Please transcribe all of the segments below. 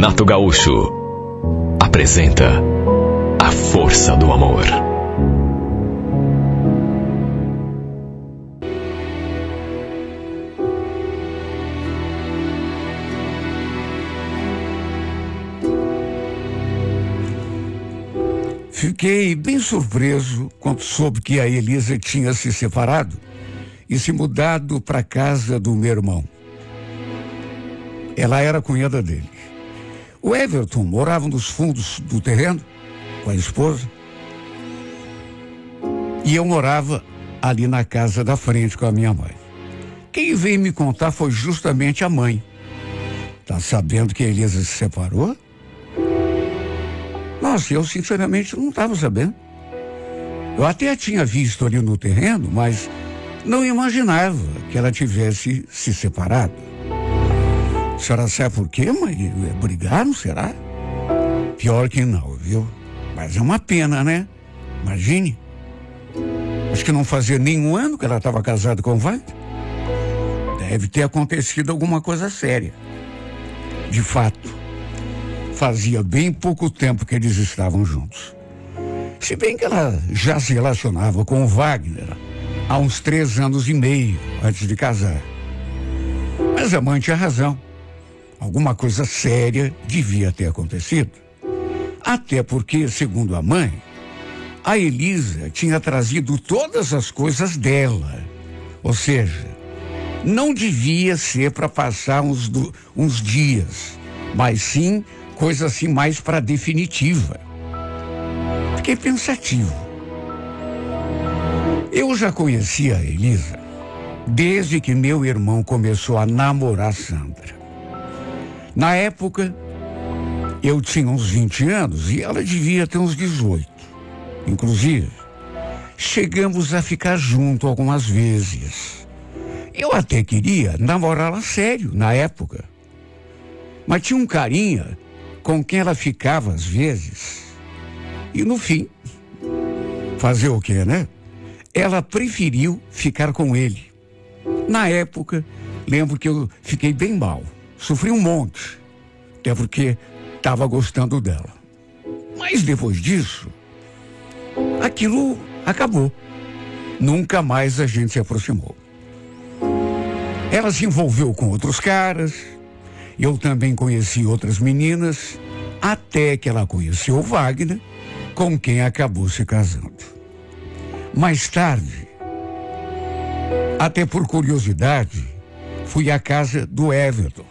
Renato Gaúcho apresenta A Força do Amor. Fiquei bem surpreso quando soube que a Elisa tinha se separado e se mudado para a casa do meu irmão. Ela era a cunhada dele. O Everton morava nos fundos do terreno com a esposa e eu morava ali na casa da frente com a minha mãe. Quem veio me contar foi justamente a mãe. Tá sabendo que a Elisa se separou? Nossa, eu sinceramente não estava sabendo. Eu até tinha visto ali no terreno, mas não imaginava que ela tivesse se separado. A senhora sabe por quê, mãe? Brigaram, será? Pior que não, viu? Mas é uma pena, né? Imagine. Acho que não fazia nenhum ano que ela estava casada com o Wagner. Deve ter acontecido alguma coisa séria. De fato. Fazia bem pouco tempo que eles estavam juntos. Se bem que ela já se relacionava com o Wagner há uns 3 anos e meio antes de casar. Mas a mãe tinha razão. Alguma coisa séria devia ter acontecido. Até porque, segundo a mãe, a Elisa tinha trazido todas as coisas dela. Ou seja, não devia ser para passar uns dias, mas sim coisa assim mais para definitiva. Fiquei pensativo. Eu já conhecia a Elisa desde que meu irmão começou a namorar Sandra. Na época, eu tinha uns 20 anos e ela devia ter uns 18. Inclusive, chegamos a ficar junto algumas vezes. Eu até queria namorá-la sério na época. Mas tinha um carinha com quem ela ficava às vezes. E no fim, fazer o quê, né? Ela preferiu ficar com ele. Na época, lembro que eu fiquei bem mal. Sofri um monte. Até porque estava gostando dela. Mas depois disso, aquilo acabou. Nunca mais a gente se aproximou. Ela se envolveu com outros caras. Eu também conheci outras meninas, até que ela conheceu o Wagner, com quem acabou se casando. Mais tarde, até por curiosidade, fui à casa do Everton,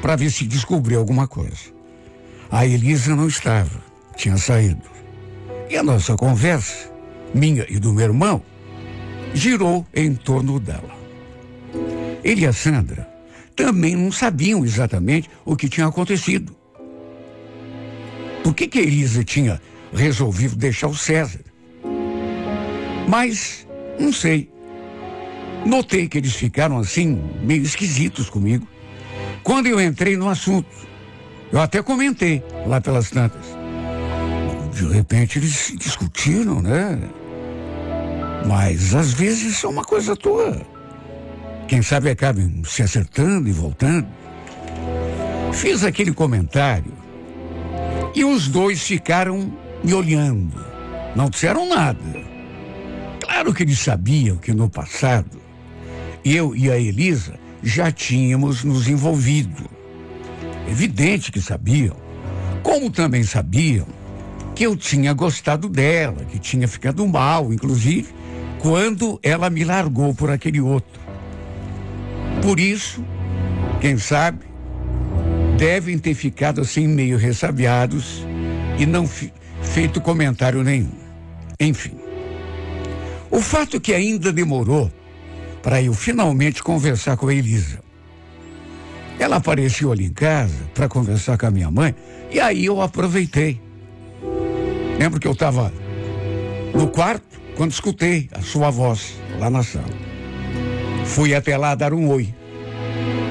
para ver se descobri alguma coisa. A Elisa não estava, tinha saído. E a nossa conversa, minha e do meu irmão, girou em torno dela. Ele e a Sandra também não sabiam exatamente o que tinha acontecido. Por que a Elisa tinha resolvido deixar o César? Mas, não sei. Notei que eles ficaram assim, meio esquisitos comigo. Quando eu entrei no assunto, eu até comentei lá pelas tantas. De repente eles se discutiram, né? Mas às vezes é uma coisa tua. Quem sabe acabem se acertando e voltando. Fiz aquele comentário e os dois ficaram me olhando. Não disseram nada. Claro que eles sabiam que no passado eu e a Elisa já tínhamos nos envolvido. Evidente que sabiam. Como também sabiam que eu tinha gostado dela, que tinha ficado mal, inclusive, quando ela me largou por aquele outro. Por isso, quem sabe, devem ter ficado assim meio ressabiados e não feito comentário nenhum. Enfim, o fato é que ainda demorou para eu finalmente conversar com a Elisa. Ela apareceu ali em casa para conversar com a minha mãe e aí eu aproveitei. Lembro que eu estava no quarto quando escutei a sua voz lá na sala. Fui até lá dar um oi.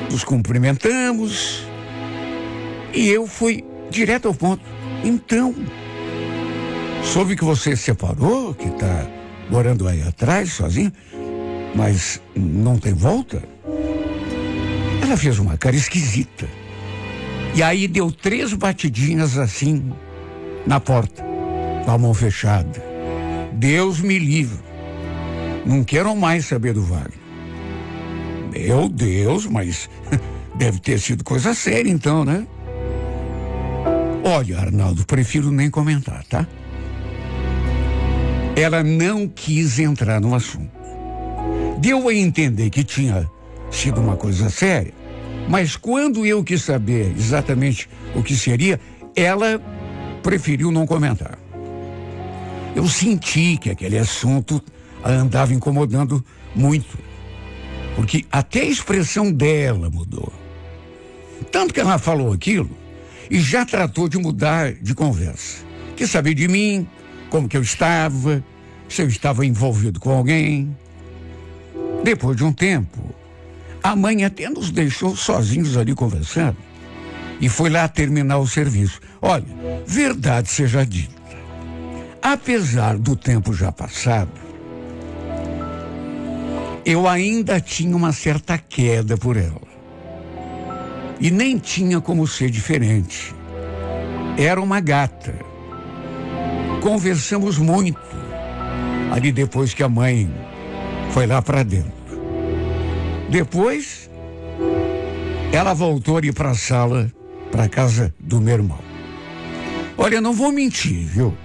Nos cumprimentamos e eu fui direto ao ponto. Então, soube que você se separou, que está morando aí atrás, sozinha, mas não tem volta? Ela fez uma cara esquisita. E aí deu 3 batidinhas assim na porta, com a mão fechada. Deus me livre. Não quero mais saber do Wagner. Meu Deus, mas deve ter sido coisa séria então, né? Olha, Arnaldo, prefiro nem comentar, tá? Ela não quis entrar no assunto. Deu a entender que tinha sido uma coisa séria, mas quando eu quis saber exatamente o que seria, ela preferiu não comentar. Eu senti que aquele assunto a andava incomodando muito, porque até a expressão dela mudou. Tanto que ela falou aquilo e já tratou de mudar de conversa. Quis saber de mim, como que eu estava, se eu estava envolvido com alguém. Depois de um tempo, a mãe até nos deixou sozinhos ali conversando e foi lá terminar o serviço. Olha, verdade seja dita, apesar do tempo já passado, eu ainda tinha uma certa queda por ela. E nem tinha como ser diferente. Era uma gata. Conversamos muito ali depois que a mãe foi lá para dentro. Depois, ela voltou ali para a sala, para a casa do meu irmão. Olha, não vou mentir, viu?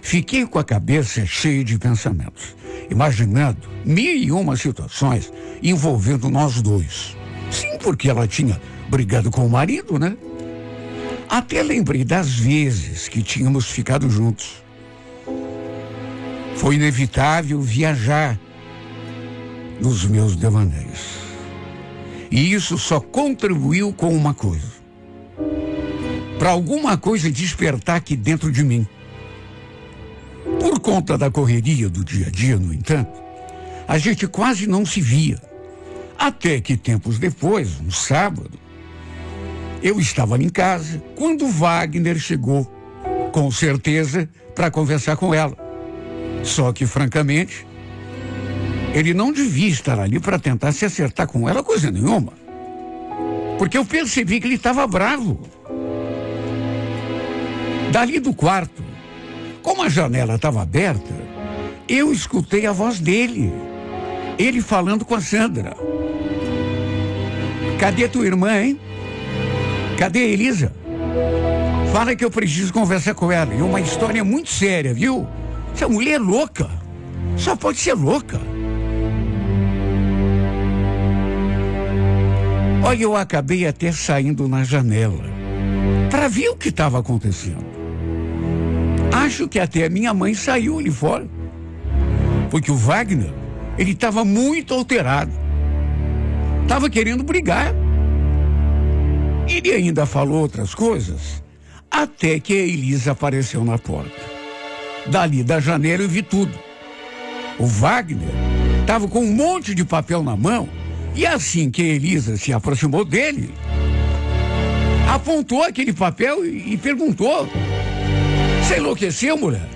Fiquei com a cabeça cheia de pensamentos, imaginando 1001 situações envolvendo nós dois. Sim, porque ela tinha brigado com o marido, né? Até lembrei das vezes que tínhamos ficado juntos. Foi inevitável viajar nos meus devaneios. E isso só contribuiu com uma coisa. Para alguma coisa despertar aqui dentro de mim. Por conta da correria do dia a dia, no entanto, a gente quase não se via. Até que tempos depois, um sábado, eu estava em casa quando Wagner chegou, com certeza, para conversar com ela. Só que, francamente, ele não devia estar ali para tentar se acertar com ela, coisa nenhuma. Porque eu percebi que ele estava bravo. Dali do quarto, como a janela estava aberta, eu escutei a voz dele. Ele falando com a Sandra. Cadê tua irmã, hein? Cadê a Elisa? Fala que eu preciso conversar com ela. É uma história muito séria, viu? Essa mulher é louca. Só pode ser louca. Olha, eu acabei até saindo na janela para ver o que estava acontecendo. Acho que até a minha mãe saiu ali fora. Porque o Wagner, ele estava muito alterado. Estava querendo brigar. Ele ainda falou outras coisas, até que a Elisa apareceu na porta. Dali da janela eu vi tudo. O Wagner estava com um monte de papel na mão, e assim que a Elisa se aproximou dele, apontou aquele papel e perguntou: você enlouqueceu, mulher?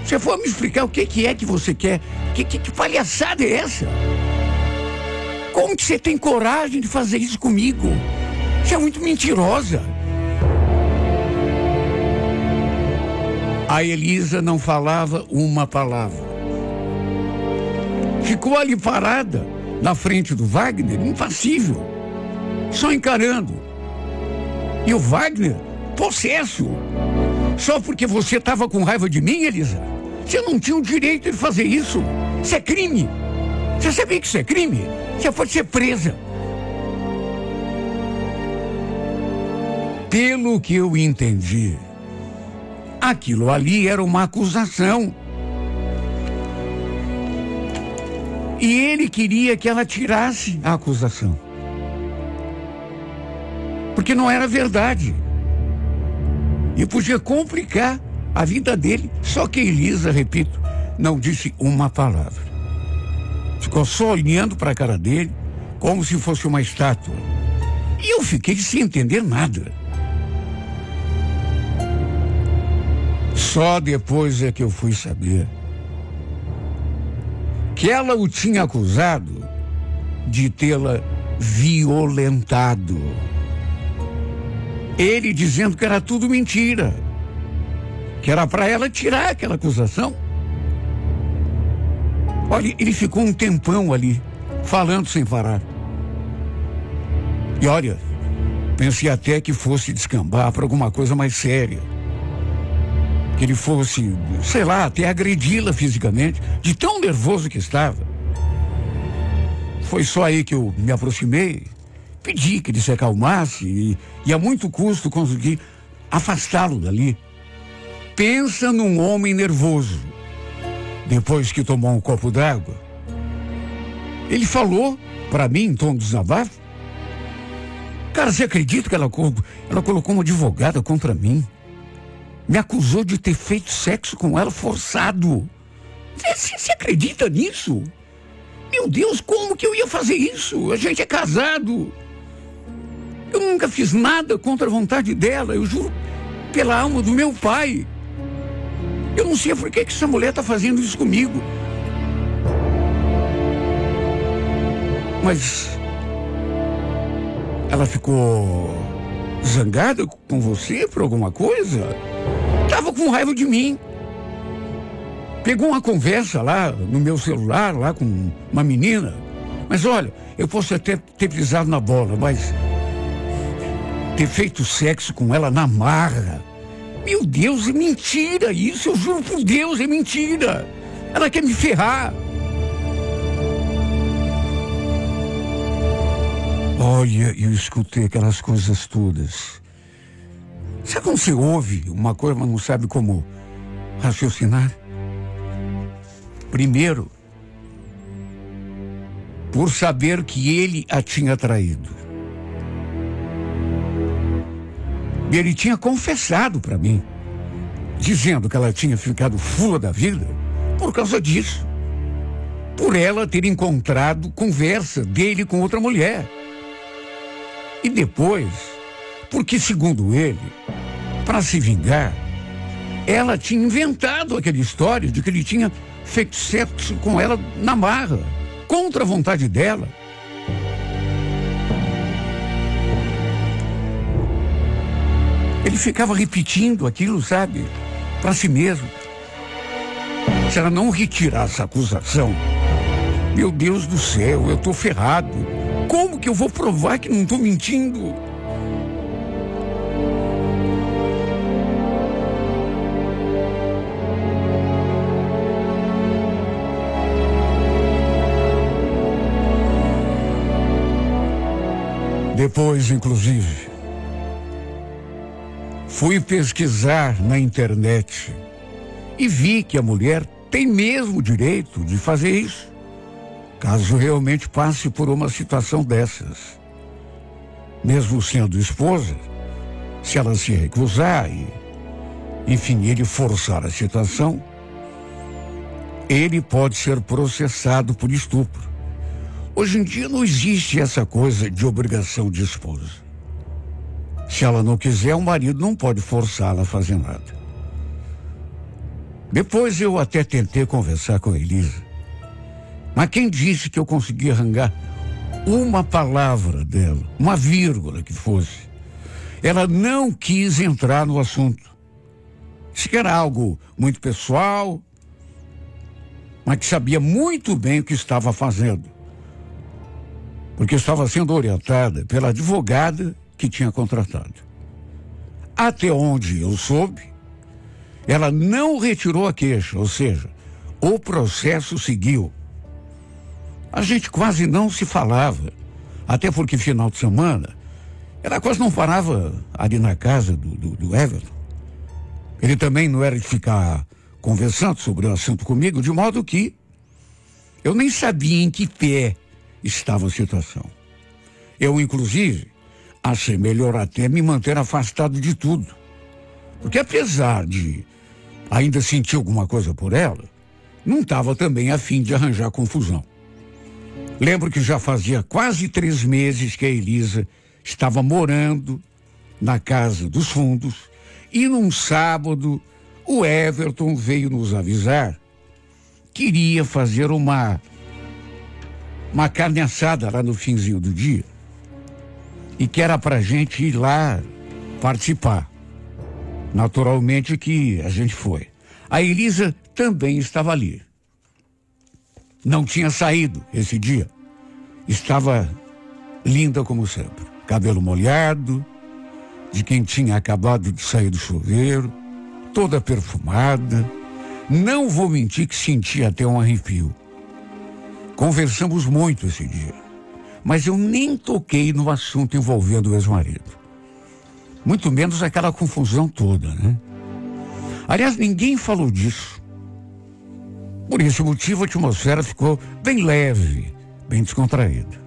Você foi me explicar o que é que você quer? Que palhaçada é essa? Como que você tem coragem de fazer isso comigo? Você é muito mentirosa. A Elisa não falava uma palavra. Ficou ali parada, na frente do Wagner, impassível, só encarando. E o Wagner, possesso. Só porque você estava com raiva de mim, Elisa? Você não tinha o direito de fazer isso. Isso é crime. Você sabia que isso é crime? Você pode ser presa. Pelo que eu entendi, aquilo ali era uma acusação. E ele queria que ela tirasse a acusação. Porque não era verdade. E podia complicar a vida dele. Só que Elisa, repito, não disse uma palavra. Ficou só olhando para a cara dele, como se fosse uma estátua. E eu fiquei sem entender nada. Só depois é que eu fui saber que ela o tinha acusado de tê-la violentado. Ele dizendo que era tudo mentira, que era para ela tirar aquela acusação. Olha, ele ficou um tempão ali, falando sem parar. E olha, pensei até que fosse descambar para alguma coisa mais séria. Que ele fosse, sei lá, até agredi-la fisicamente, de tão nervoso que estava. Foi só aí que eu me aproximei, pedi que ele se acalmasse e a muito custo consegui afastá-lo dali. Pensa num homem nervoso. Depois que tomou um copo d'água, ele falou para mim em tom de desabafo. Cara, você acredita que ela colocou uma advogada contra mim? Me acusou de ter feito sexo com ela forçado. Você acredita nisso? Meu Deus, como que eu ia fazer isso? A gente é casado. Eu nunca fiz nada contra a vontade dela, eu juro pela alma do meu pai. Eu não sei por que essa mulher está fazendo isso comigo. Mas ela ficou zangada com você por alguma coisa? Tava com raiva de mim. Pegou uma conversa lá no meu celular, lá com uma menina. Mas olha, eu posso até ter pisado na bola, mas ter feito sexo com ela na marra. Meu Deus, é mentira isso, eu juro por Deus, é mentira. Ela quer me ferrar. Olha, eu escutei aquelas coisas todas. Sabe quando você ouve uma coisa, mas não sabe como raciocinar? Primeiro, por saber que ele a tinha traído. E ele tinha confessado para mim, dizendo que ela tinha ficado fula da vida por causa disso. Por ela ter encontrado conversa dele com outra mulher. E depois, porque segundo ele, para se vingar, ela tinha inventado aquela história de que ele tinha feito sexo com ela na marra, contra a vontade dela. Ele ficava repetindo aquilo, sabe, para si mesmo. Se ela não retirar essa acusação, meu Deus do céu, eu tô ferrado. Como que eu vou provar que não tô mentindo? Depois, inclusive, fui pesquisar na internet e vi que a mulher tem mesmo o direito de fazer isso, caso realmente passe por uma situação dessas. Mesmo sendo esposa, se ela se recusar e, enfim, ele forçar a situação, ele pode ser processado por estupro. Hoje em dia não existe essa coisa de obrigação de esposa. Se ela não quiser, o marido não pode forçá-la a fazer nada. Depois eu até tentei conversar com a Elisa. Mas quem disse que eu consegui arrancar uma palavra dela, uma vírgula que fosse? Ela não quis entrar no assunto. Disse que era algo muito pessoal, mas que sabia muito bem o que estava fazendo. Porque estava sendo orientada pela advogada que tinha contratado. Até onde eu soube, ela não retirou a queixa, ou seja, o processo seguiu. A gente quase não se falava, até porque final de semana, ela quase não parava ali na casa do Everton. Ele também não era de ficar conversando sobre o assunto comigo, de modo que eu nem sabia em que pé estava a situação. Eu, inclusive, achei melhor até me manter afastado de tudo. Porque apesar de ainda sentir alguma coisa por ela, não estava também a fim de arranjar confusão. Lembro que já fazia quase 3 meses que a Elisa estava morando na casa dos fundos e num sábado o Everton veio nos avisar que iria fazer uma carne assada lá no finzinho do dia e que era pra gente ir lá participar. Naturalmente que a gente foi. A Elisa também estava ali. Não tinha saído esse dia. Estava linda como sempre. Cabelo molhado, de quem tinha acabado de sair do chuveiro, toda perfumada. Não vou mentir que senti até um arrepio. Conversamos muito esse dia, mas eu nem toquei no assunto envolvendo o ex-marido. Muito menos aquela confusão toda, né? Aliás, ninguém falou disso. Por esse motivo, a atmosfera ficou bem leve, bem descontraída.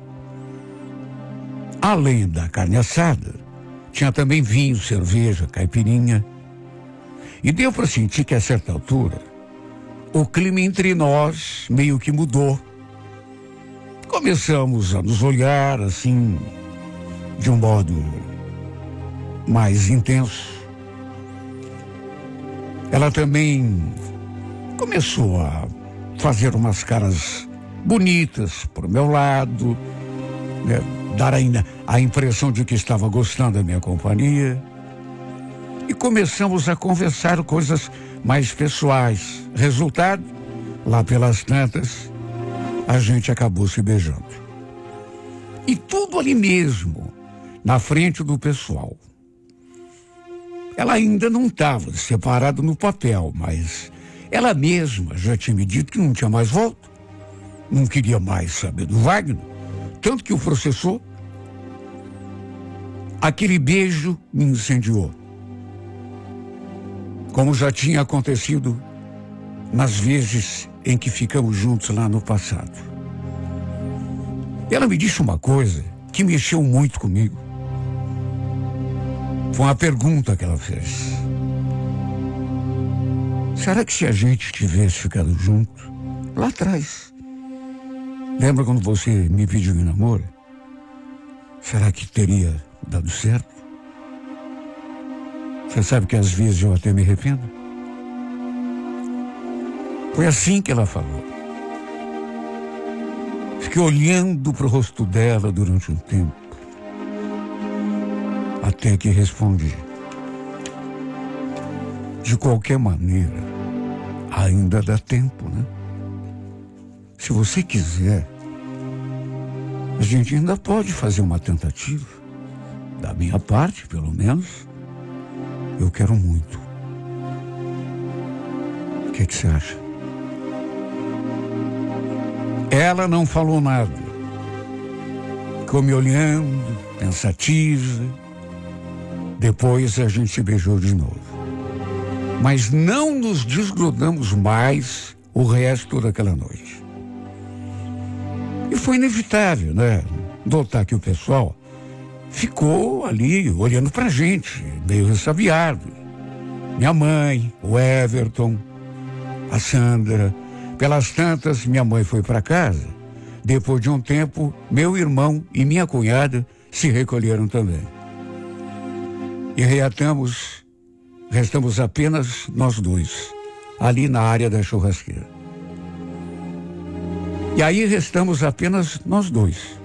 Além da carne assada, tinha também vinho, cerveja, caipirinha. E deu para sentir que a certa altura, o clima entre nós meio que mudou. Começamos a nos olhar assim, de um modo mais intenso. Ela também começou a fazer umas caras bonitas pro meu lado, né? Dar ainda a impressão de que estava gostando da minha companhia. E começamos a conversar coisas mais pessoais. Resultado, lá pelas tantas, a gente acabou se beijando. E tudo ali mesmo, na frente do pessoal. Ela ainda não estava separada no papel, mas ela mesma já tinha me dito que não tinha mais volta. Não queria mais saber do Wagner, tanto que o processou. Aquele beijo me incendiou. Como já tinha acontecido nas vezes em que ficamos juntos lá no passado. Ela me disse uma coisa que mexeu muito comigo. Foi uma pergunta que ela fez. Será que se a gente tivesse ficado junto lá atrás, lembra quando você me pediu em namoro? Será que teria dado certo? Você sabe que às vezes eu até me arrependo? Foi assim que ela falou. Fiquei olhando para o rosto dela durante um tempo, até que respondi. De qualquer maneira, ainda dá tempo, né? Se você quiser, a gente ainda pode fazer uma tentativa. Da minha parte, pelo menos, eu quero muito. O que você acha? Ela não falou nada. Ficou me olhando, pensativa. Depois a gente se beijou de novo. Mas não nos desgrudamos mais o resto daquela noite. E foi inevitável, né? Notar que o pessoal ficou ali olhando pra gente, meio ressabiado. Minha mãe, o Everton, a Sandra. Pelas tantas, minha mãe foi para casa. Depois de um tempo, meu irmão e minha cunhada se recolheram também. E restamos apenas nós dois, ali na área da churrasqueira. E aí restamos apenas nós dois.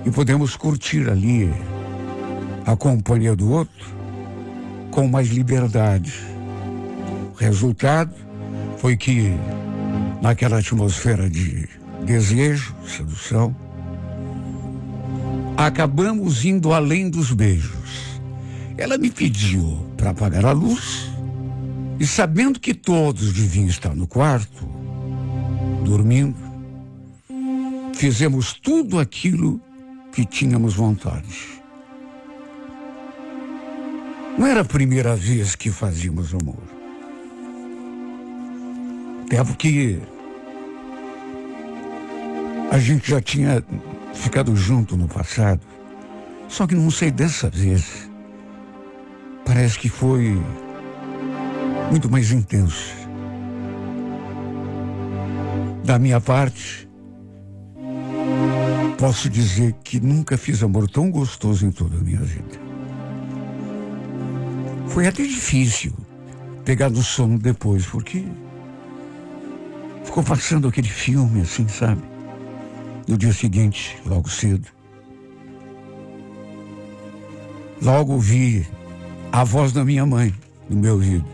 E podemos curtir ali a companhia do outro com mais liberdade. O resultado foi que, naquela atmosfera de desejo, sedução, acabamos indo além dos beijos. Ela me pediu para apagar a luz e, sabendo que todos deviam estar no quarto, dormindo, fizemos tudo aquilo que tínhamos vontade. Não era a primeira vez que fazíamos amor. Até porque a gente já tinha ficado junto no passado. Só que não sei, dessa vez parece que foi muito mais intenso. Da minha parte, posso dizer que nunca fiz amor tão gostoso em toda a minha vida. Foi até difícil pegar no sono depois, porque ficou passando aquele filme assim, sabe? No dia seguinte, logo cedo. Logo ouvi a voz da minha mãe no meu ouvido.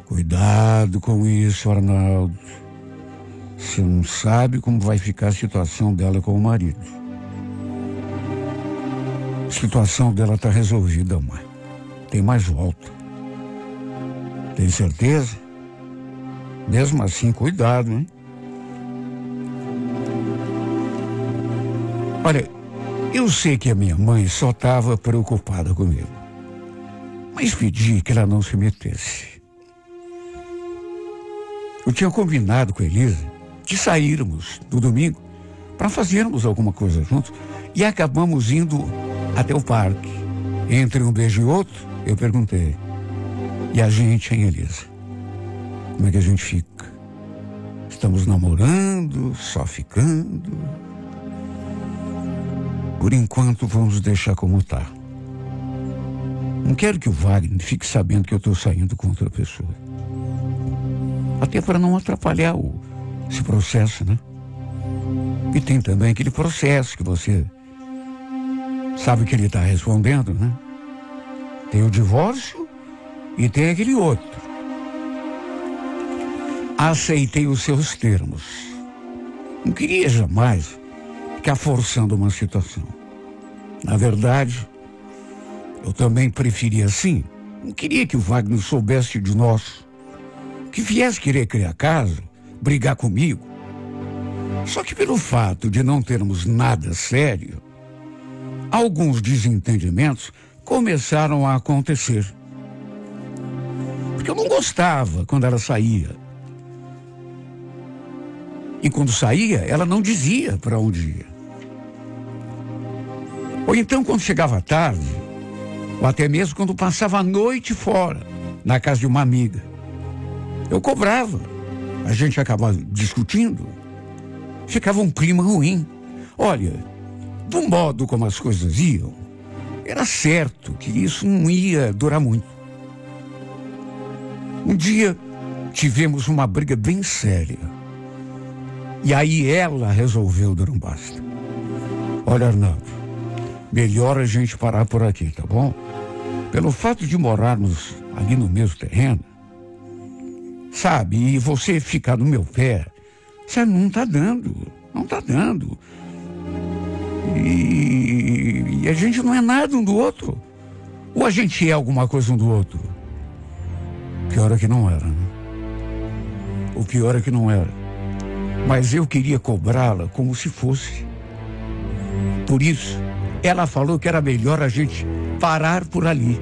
Cuidado com isso, Arnaldo. Você não sabe como vai ficar a situação dela com o marido. A situação dela está resolvida, mãe. Tem mais volta. Tem certeza? Mesmo assim, cuidado, hein? Olha, eu sei que a minha mãe só estava preocupada comigo. Mas pedi que ela não se metesse. Eu tinha combinado com a Elisa de sairmos no domingo para fazermos alguma coisa juntos e acabamos indo até o parque. Entre um beijo e outro, eu perguntei: e a gente, hein, Elisa? Como é que a gente fica? Estamos namorando, só ficando? Por enquanto, vamos deixar como está. Não quero que o Wagner fique sabendo que eu estou saindo com outra pessoa. Até para não atrapalhar esse processo, né? E tem também aquele processo que você sabe que ele está respondendo, né? Tem o divórcio e tem aquele outro. Aceitei os seus termos. Não queria jamais ficar forçando uma situação. Na verdade, eu também preferia assim. Não queria que o Wagner soubesse de nós. Que viesse querer criar caso, brigar comigo. Só que pelo fato de não termos nada sério, alguns desentendimentos começaram a acontecer. Porque eu não gostava quando ela saía. E quando saía, ela não dizia para onde ia. Ou então quando chegava tarde, ou até mesmo quando passava a noite fora, na casa de uma amiga. Eu cobrava, a gente acabava discutindo, ficava um clima ruim. Olha, do modo como as coisas iam, era certo que isso não ia durar muito. Um dia tivemos uma briga bem séria. E aí ela resolveu dar um basta. Olha, Arnaldo, melhor a gente parar por aqui, tá bom? Pelo fato de morarmos ali no mesmo terreno, sabe, e você ficar no meu pé, sabe, não tá dando. E a gente não é nada um do outro. Ou a gente é alguma coisa um do outro. Pior é que não era, né? O pior é que não era. Mas eu queria cobrá-la como se fosse. Por isso, ela falou que era melhor a gente parar por ali.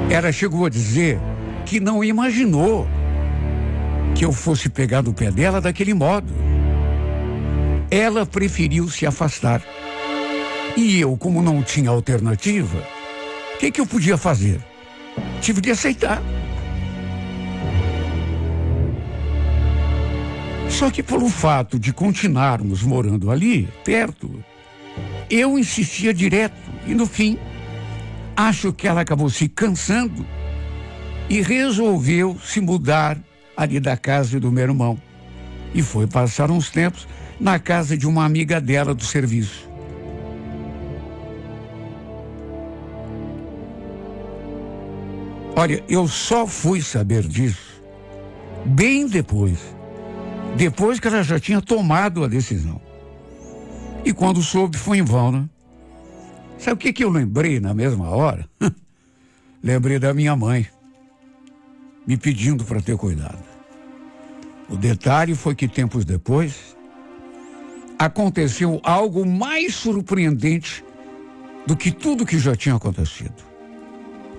Ela chegou a dizer que não imaginou que eu fosse pegar no pé dela daquele modo. Ela preferiu se afastar. E eu, como não tinha alternativa, o que eu podia fazer? Tive de aceitar. Só que pelo fato de continuarmos morando ali, perto, eu insistia direto. E no fim, acho que ela acabou se cansando e resolveu se mudar ali da casa do meu irmão. E foi passar uns tempos na casa de uma amiga dela do serviço. Olha, eu só fui saber disso bem depois que ela já tinha tomado a decisão. E quando soube, foi em vão, né? Sabe o que eu lembrei na mesma hora? Lembrei da minha mãe, me pedindo para ter cuidado. O detalhe foi que tempos depois, aconteceu algo mais surpreendente do que tudo que já tinha acontecido.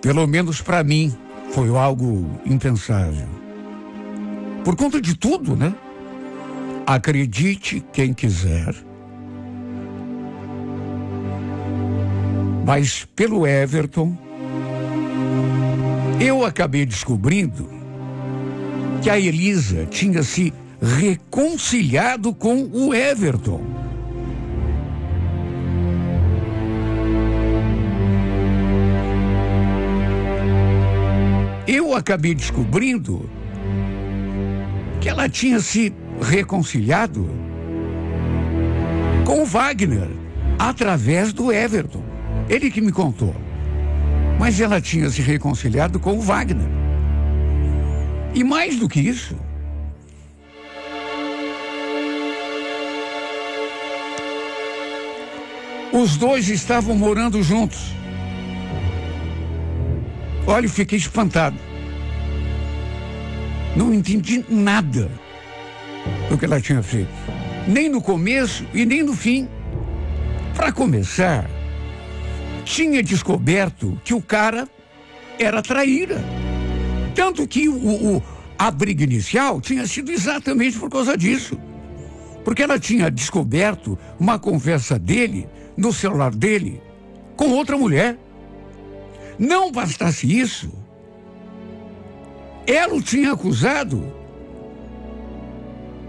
Pelo menos para mim, foi algo impensável. Por conta de tudo, né? Acredite quem quiser, mas pelo Everton, eu acabei descobrindo que a Elisa tinha se reconciliado com o Everton. Eu acabei descobrindo que ela tinha se reconciliado com o Wagner. através do Everton. Ele que me contou. Mas ela tinha se reconciliado com o Wagner. E mais do que isso, os dois estavam morando juntos. Olha, eu fiquei espantado. Não entendi nada do que ela tinha feito. Nem no começo e nem no fim. Para começar, tinha descoberto que o cara era traíra. Tanto que a briga inicial tinha sido exatamente por causa disso. Porque ela tinha descoberto uma conversa dele, no celular dele, com outra mulher. Não bastasse isso, ela o tinha acusado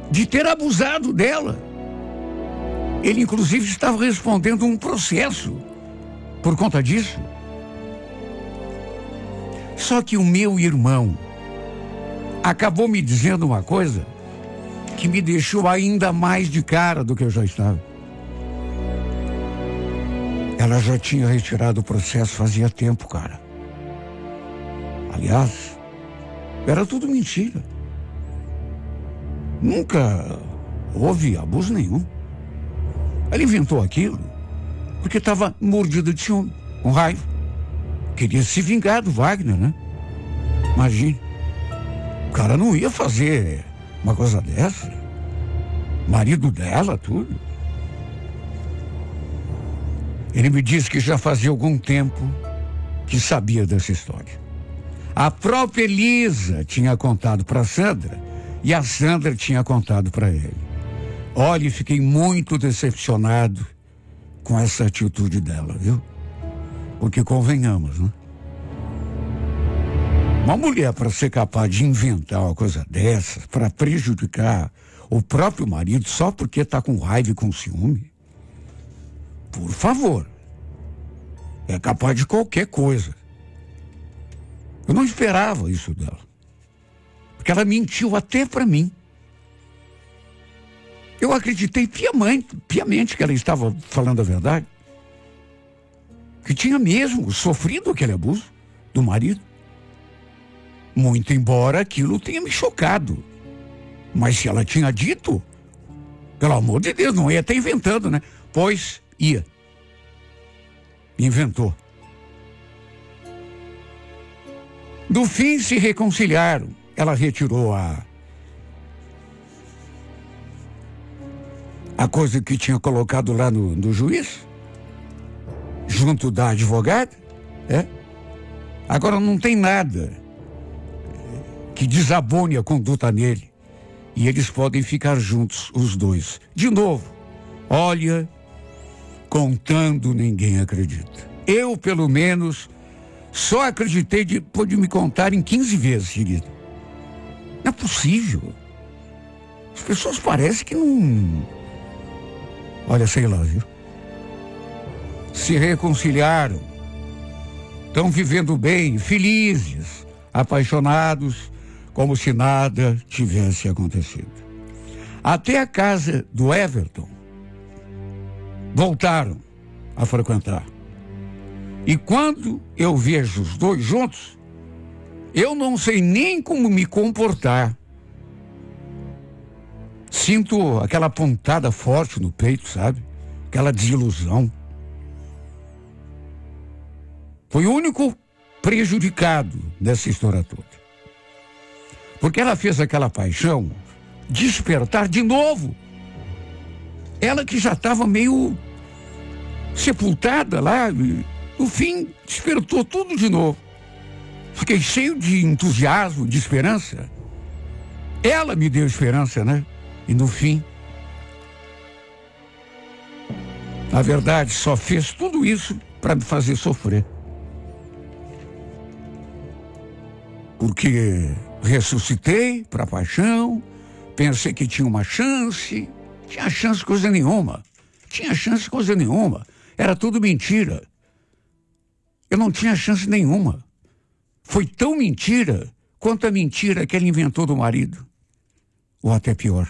de ter abusado dela. Ele, inclusive, estava respondendo um processo por conta disso. Só que o meu irmão acabou me dizendo uma coisa que me deixou ainda mais de cara do que eu já estava. Ela já tinha retirado o processo fazia tempo, cara. Aliás, era tudo mentira. Nunca houve abuso nenhum. Ela inventou aquilo porque estava mordida de ciúme, com raiva. Queria se vingar do Wagner, né? Imagine. O cara não ia fazer uma coisa dessa. Marido dela, tudo. Ele me disse que já fazia algum tempo que sabia dessa história. A própria Elisa tinha contado para Sandra e a Sandra tinha contado para ele. Olha, fiquei muito decepcionado com essa atitude dela, viu? Porque convenhamos, né? Uma mulher, para ser capaz de inventar uma coisa dessas, para prejudicar o próprio marido só porque está com raiva e com ciúme, por favor, é capaz de qualquer coisa. Eu não esperava isso dela, porque ela mentiu até para mim. Eu acreditei piamente que ela estava falando a verdade, que tinha mesmo sofrido aquele abuso do marido. Muito embora aquilo tenha me chocado. Mas se ela tinha dito, pelo amor de Deus, não ia estar inventando, né? Pois ia. Inventou. No fim se reconciliaram. Ela retirou a coisa que tinha colocado lá no juiz, junto da advogada, Agora não tem nada que desabone a conduta nele. E eles podem ficar juntos, os dois. De novo, olha, contando ninguém acredita. Eu, pelo menos, só acreditei depois de me contar em 15 vezes, querido. Não é possível. As pessoas parecem que não... Olha, sei lá, viu? Se reconciliaram. Estão vivendo bem, felizes, apaixonados, como se nada tivesse acontecido. Até a casa do Everton voltaram a frequentar. E quando eu vejo os dois juntos, eu não sei nem como me comportar. Sinto aquela pontada forte no peito, sabe? Aquela desilusão. Foi o único prejudicado dessa história toda. Porque ela fez aquela paixão despertar de novo. Ela que já estava meio sepultada lá, no fim despertou tudo de novo. Fiquei cheio de entusiasmo, de esperança. Ela me deu esperança, né? E no fim, na verdade, só fez tudo isso para me fazer sofrer. Porque ressuscitei para a paixão, pensei que tinha uma chance, tinha chance coisa nenhuma, era tudo mentira. Eu não tinha chance nenhuma. Foi tão mentira quanto a mentira que ele inventou do marido, ou até pior.